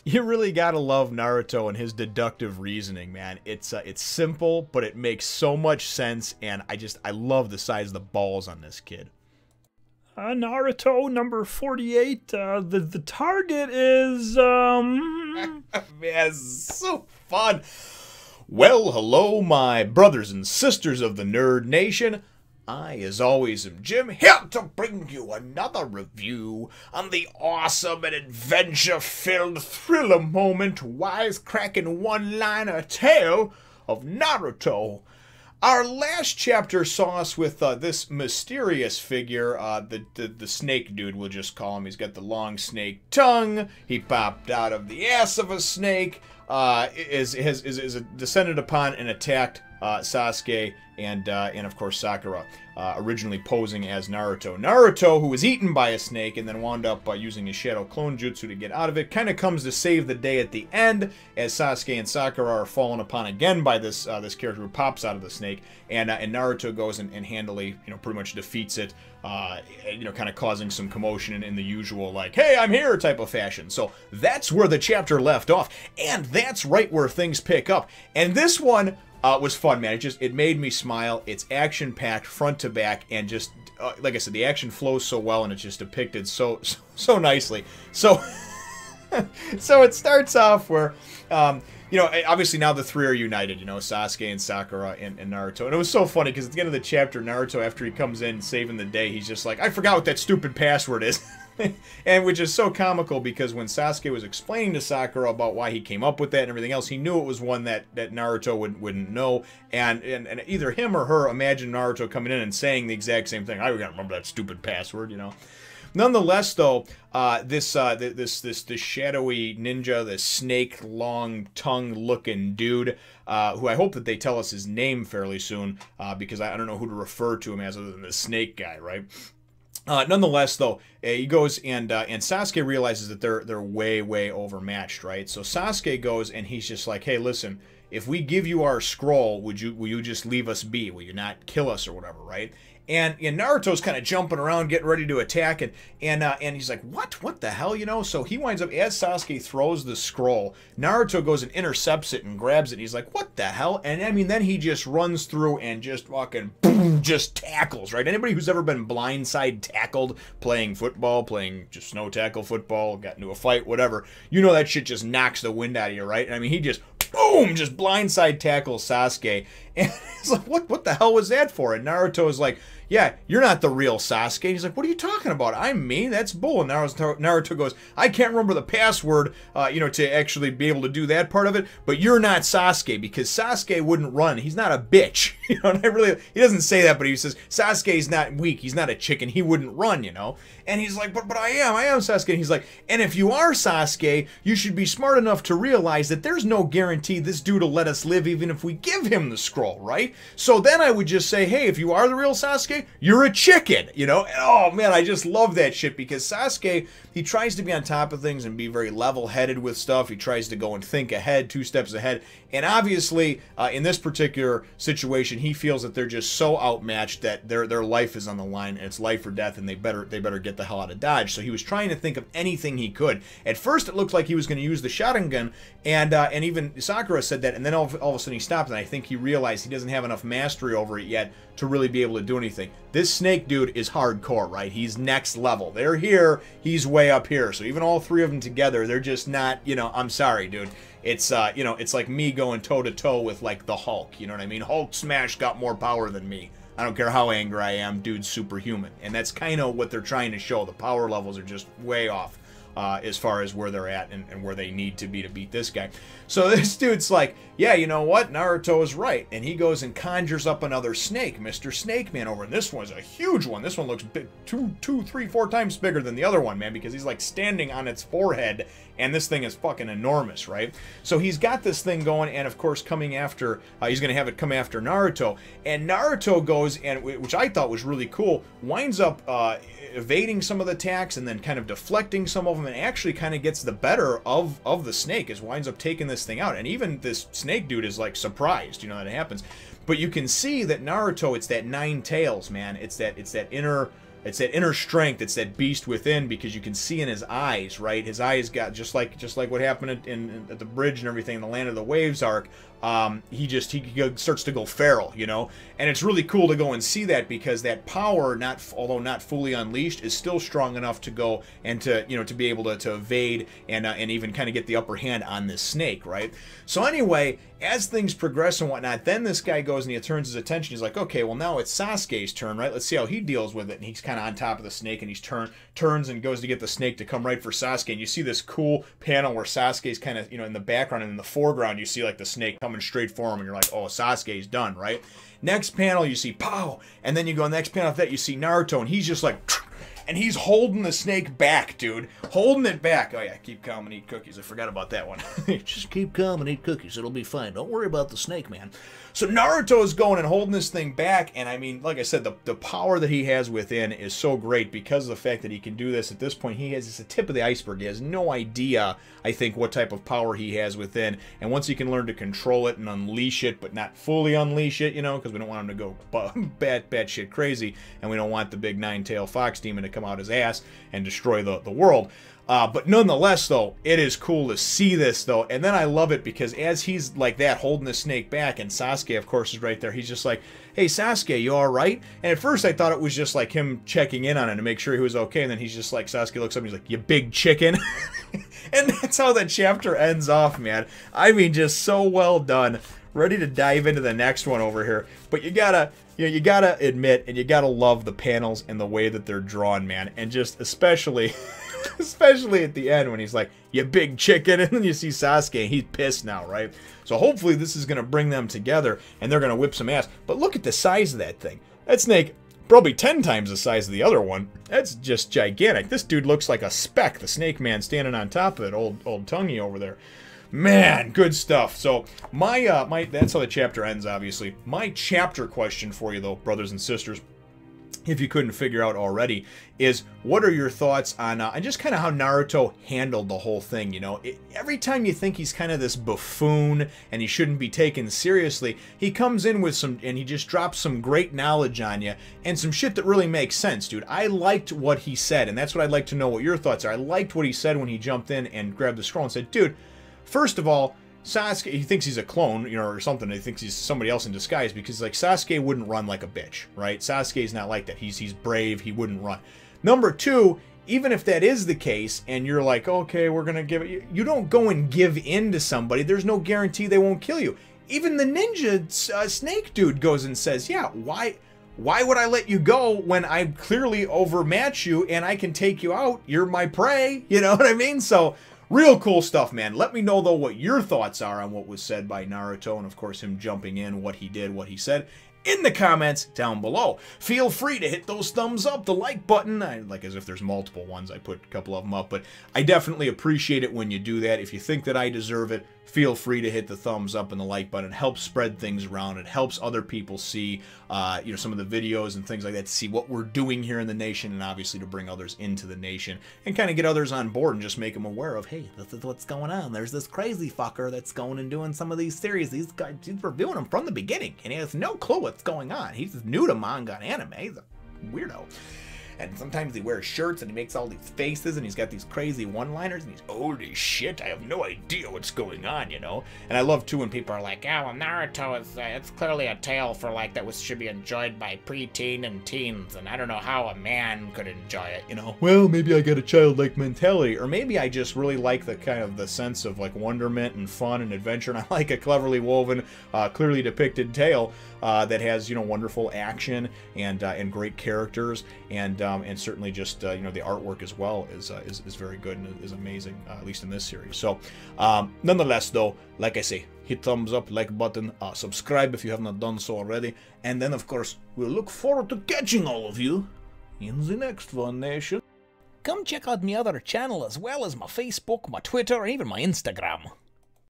You really gotta love Naruto and his deductive reasoning, man. It's simple, but it makes so much sense, and I love the size of the balls on this kid. Naruto number 48. The target is Man, it's so fun. Well, hello, my brothers and sisters of the Nerd Nation. I, as always, am Jim, here to bring you another review on the awesome and adventure-filled thriller moment, wisecracking one-liner tale of Naruto. Our last chapter saw us with this mysterious figure, the snake dude, we'll just call him. He's got the long snake tongue. He popped out of the ass of a snake, is descended upon and attacked Sasuke and of course Sakura, originally posing as Naruto. Naruto, who was eaten by a snake and then wound up using his shadow clone jutsu to get out of it, kind of comes to save the day at the end as Sasuke and Sakura are fallen upon again by this this character who pops out of the snake, and Naruto goes and handily, pretty much defeats it, kind of causing some commotion in the usual like, hey, I'm here type of fashion. So that's where the chapter left off, and that's right where things pick up. And this one was fun, man. It made me smile. It's action-packed, front to back, and just like I said, the action flows so well, and it's just depicted so nicely. So, so it starts off where, obviously now the three are united. Sasuke and Sakura and Naruto, and it was so funny because at the end of the chapter, Naruto, after he comes in saving the day, he's just like, I forgot what that stupid password is. And which is so comical because when Sasuke was explaining to Sakura about why he came up with that and everything else, he knew it was one that Naruto wouldn't know, and either him or her imagined Naruto coming in and saying the exact same thing. I gotta remember that stupid password, Nonetheless, though, this shadowy ninja, this snake long tongue looking dude, who I hope that they tell us his name fairly soon, because I don't know who to refer to him as other than the snake guy, right? Nonetheless, though, he goes and Sasuke realizes that they're way overmatched, right? So Sasuke goes and he's just like, hey, listen, if we give you our scroll, will you just leave us be? Will you not kill us or whatever, right? And Naruto's kind of jumping around, getting ready to attack, and he's like, what the hell, So he winds up, as Sasuke throws the scroll, Naruto goes and intercepts it and grabs it, and he's like, what the hell? And I mean, then he just runs through and just fucking, boom, just tackles, right? Anybody who's ever been blindside tackled, playing football, playing just snow tackle football, got into a fight, whatever, that shit just knocks the wind out of you, right? And I mean, he just, boom, just blindside tackles Sasuke. And he's like, what the hell was that for? And Naruto is like, yeah, you're not the real Sasuke. And he's like, what are you talking about? I'm me. That's bull. And Naruto goes, I can't remember the password, to actually be able to do that part of it, but you're not Sasuke, because Sasuke wouldn't run. He's not a bitch. He doesn't say that, but he says, Sasuke's not weak. He's not a chicken. He wouldn't run, And he's like, but I am Sasuke. And he's like, and if you are Sasuke, you should be smart enough to realize that there's no guarantee this dude will let us live even if we give him the scroll, right? So then I would just say, hey, if you are the real Sasuke, you're a chicken, And, oh man, I just love that shit because Sasuke, he tries to be on top of things and be very level-headed with stuff. He tries to go and think ahead, 2 steps ahead. And obviously, in this particular situation, he feels that they're just so outmatched that their life is on the line, and it's life or death, and they better get the hell out of Dodge. So he was trying to think of anything he could. At first, it looked like he was going to use the Sharingan, and even Sakura said that, and then all of a sudden he stopped, and I think he realized he doesn't have enough mastery over it yet to really be able to do anything. This snake dude is hardcore, right? He's next level. They're here, he's way up here. So even all 3 of them together, they're just not, I'm sorry, dude. It's, it's like me going toe-to-toe with, like, the Hulk, you know what I mean? Hulk smash got more power than me. I don't care how angry I am, dude's superhuman. And that's kind of what they're trying to show. The power levels are just way off. As far as where they're at and where they need to be to beat this guy. So this dude's like, yeah, you know what? Naruto is right. And he goes and conjures up another snake, Mr. Snake Man over. And this one's a huge one. This one looks big, 2, 3, 4 times bigger than the other one, man, because he's like standing on its forehead, and this thing is fucking enormous, right? So he's got this thing going, and of course coming after, he's going to have it come after Naruto. And Naruto goes, and which I thought was really cool, winds up evading some of the attacks and then kind of deflecting some of them, and actually kind of gets the better of the snake, as winds up taking this thing out. And even this snake dude is like surprised, that it happens. But you can see that Naruto, it's that 9 tails, man. It's that inner inner strength. It's that beast within, because you can see in his eyes, right? His eyes got just like what happened at the bridge and everything in the Land of the Waves arc. He starts to go feral, you know, and it's really cool to go and see that, because that power, although not fully unleashed, is still strong enough to go and to, you know, to be able to evade and even kind of get the upper hand on this snake, right? So anyway, as things progress and whatnot, then this guy goes and he turns his attention. He's like, okay, well, now it's Sasuke's turn, right? Let's see how he deals with it. And he's kind of on top of the snake, and he turns and goes to get the snake to come right for Sasuke. And you see this cool panel where Sasuke's kind of, you know, in the background, and in the foreground you see like the snake coming straight for him, and you're like, oh, Sasuke's done, right? Next panel you see pow, and then you go next panel after that you see Naruto, and he's just like, and he's holding the snake back, dude. Holding it back. Oh, yeah, keep calm and eat cookies. I forgot about that one. Just keep calm and eat cookies. It'll be fine. Don't worry about the snake, man. So Naruto is going and holding this thing back, and I mean, like I said, the power that he has within is so great because of the fact that he can do this. At this point, it's the tip of the iceberg. He has no idea, I think, what type of power he has within, and once he can learn to control it and unleash it, but not fully unleash it, you know, because we don't want him to go bad shit crazy, and we don't want the big nine-tailed fox demon to come out his ass and destroy the world. But nonetheless, though, it is cool to see this, though. And then I love it because as he's like that, holding the snake back, and Sasuke, of course, is right there. He's just like, hey, Sasuke, you all right? And at first I thought it was just like him checking in on him to make sure he was okay. And then he's just like, Sasuke looks up and he's like, you big chicken. And that's how that chapter ends off, man. I mean, just so well done. Ready to dive into the next one over here. But you gotta admit, and you gotta love the panels and the way that they're drawn, man. And just especially at the end when he's like, you big chicken, and then you see Sasuke and he's pissed now, right? So hopefully this is going to bring them together and they're going to whip some ass. But look at the size of that thing. That snake, probably 10 times the size of the other one. That's just gigantic. This dude looks like a speck, the snake man standing on top of it, old Tonguey over there. Man, good stuff. So that's how the chapter ends, obviously. My chapter question for you, though, brothers and sisters, if you couldn't figure out already, is what are your thoughts on just kind of how Naruto handled the whole thing, you know? Every time you think he's kind of this buffoon and he shouldn't be taken seriously, he comes in with and he just drops some great knowledge on you and some shit that really makes sense, dude. I liked what he said, and that's what I'd like to know what your thoughts are. I liked what he said when he jumped in and grabbed the scroll and said, dude, first of all, Sasuke, he thinks he's a clone, you know, or something. He thinks he's somebody else in disguise because, like, Sasuke wouldn't run like a bitch, right? Sasuke's not like that. He's brave. He wouldn't run. Number two, even if that is the case, and you're like, okay, we're gonna give it, you don't go and give in to somebody. There's no guarantee they won't kill you. Even the ninja snake dude goes and says, yeah, why would I let you go when I clearly overmatch you and I can take you out? You're my prey. You know what I mean? So, real cool stuff, man. Let me know, though, what your thoughts are on what was said by Naruto and, of course, him jumping in, what he did, what he said, in the comments down below. Feel free to hit those thumbs up, the like button. Like as if there's multiple ones, I put a couple of them up, but I definitely appreciate it when you do that. If you think that I deserve it, feel free to hit the thumbs up and the like button. It helps spread things around. It helps other people see, you know, some of the videos and things like that, to see what we're doing here in the nation, and obviously to bring others into the nation and kind of get others on board and just make them aware of, hey, this is what's going on. There's this crazy fucker that's going and doing some of these series. These guys, he's reviewing them from the beginning, and he has no clue what's going on. He's new to manga and anime. He's a weirdo. And sometimes he wears shirts and he makes all these faces and he's got these crazy one-liners and he's old as shit. I have no idea what's going on, you know? And I love, too, when people are like, yeah, well, Naruto is, it's clearly a tale for, like, that should be enjoyed by preteen and teens, and I don't know how a man could enjoy it, you know? Well, maybe I got a childlike mentality, or maybe I just really like the kind of the sense of, like, wonderment and fun and adventure, and I like a cleverly woven, clearly depicted tale that has, you know, wonderful action and great characters, and certainly just you know, the artwork as well is very good and is amazing, at least in this series. So nonetheless, though, like I say, hit thumbs up, like button, subscribe if you have not done so already, and then of course we'll look forward to catching all of you in the next one, nation. Come check out my other channel as well as my Facebook, my Twitter, and even my Instagram.